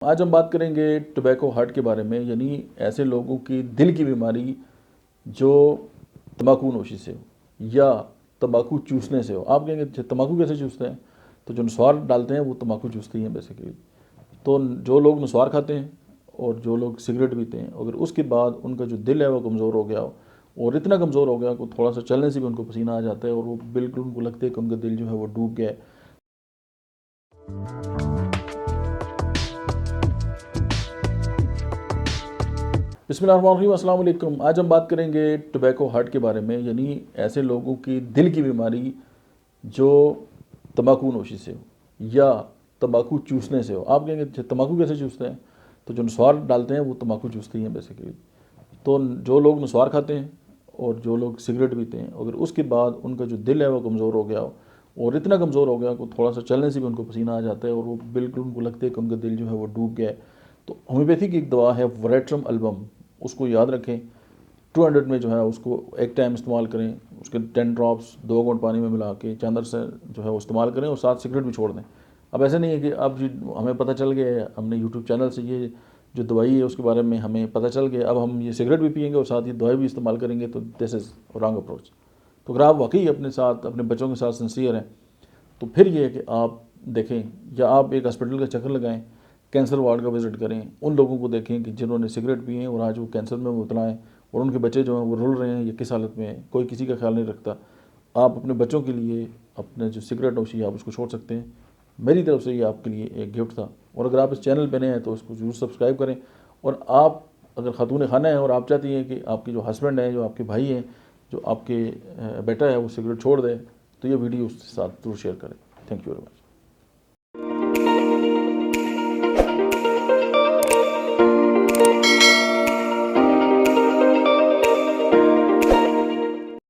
आज हम बात करेंगे टोबैको हार्ट के बारे में, यानी ऐसे लोगों की दिल की बीमारी जो तंबाकू नोशी से हो या तंबाकू चूसने से हो। आप कहेंगे अच्छा तंबाकू कैसे चूसते हैं? तो जो नस्वार डालते हैं वो तंबाकू चूसते ही हैं बेसिकली। तो जो लोग नस्वार खाते हैं और जो लोग सिगरेट पीते हैं, अगर उसके बाद उनका जो दिल है वो कमज़ोर हो गया हो और इतना कमज़ोर हो गया कि थोड़ा सा चलने से भी उनको पसीना आ जाता है और वो बिल्कुल उनको लगता है कि उनका दिल जो है वो डूब गया है। बिस्मिल्लाहिर्रहमानिर्रहीम, अस्सलाम वालेकुम। आज हम बात करेंगे टोबैको हार्ट के बारे में, यानी ऐसे लोगों की दिल की बीमारी जो तंबाकू नोशी से हो या तंबाकू चूसने से हो। आप कहेंगे अच्छा तंबाकू कैसे चूसते हैं? तो जो नस्वार डालते हैं वो तंबाकू चूसते ही हैं बेसिकली। तो जो लोग नस्वार खाते हैं और जो लोग सिगरेट पीते हैं, अगर उसके बाद उनका जो दिल है वो कमज़ोर हो गया हो और इतना कमज़ोर हो गया कि थोड़ा सा चलने से भी उनको पसीना आ जाता है और वो बिल्कुल उनको लगता है कि उनका दिल जो है वो डूब गया है, तो होम्योपैथी की एक दवा है वरेट्रम अल्बम, उसको याद रखें। 200 में जो है उसको एक टाइम इस्तेमाल करें, उसके 10 ड्रॉप्स 2 घूंट पानी में मिला के चांदर से जो है वो इस्तेमाल करें और साथ सिगरेट भी छोड़ दें। अब ऐसा नहीं है कि अब जी हमें पता चल गया है, हमने यूट्यूब चैनल से ये जो दवाई है उसके बारे में हमें पता चल गया, अब हम ये सिगरेट भी पियेंगे और साथ ये दवाई भी इस्तेमाल करेंगे, तो दिस इज़ रॉन्ग अप्रोच। तो अगर आप वाकई अपने साथ अपने बच्चों के साथ सिंसियर हैं तो फिर ये है कि आप देखें या आप एक हॉस्पिटल का चक्कर लगाएं, कैंसर वार्ड का विज़िट करें, उन लोगों को देखें कि जिन्होंने सिगरेट पिए हैं और आज वो कैंसर में मुबतला हैं और उनके बच्चे जो हैं वो रुल रहे हैं या किस हालत में हैं, कोई किसी का ख्याल नहीं रखता। आप अपने बच्चों के लिए अपने जो सिगरेट नोशी है आप उसको छोड़ सकते हैं। मेरी तरफ से ये आपके लिए एक गिफ्ट था, और अगर आप इस चैनल पर नए हैं तो इसको ज़रूर सब्सक्राइब करें। और आप अगर खातून खाना है और आप चाहती हैं कि आपके जो हस्बैंड हैं, जो आपके भाई हैं, जो आपके बेटा है वो सिगरेट छोड़ दे, तो ये वीडियो उसके साथ ज़रूर शेयर करें। Thank you very much.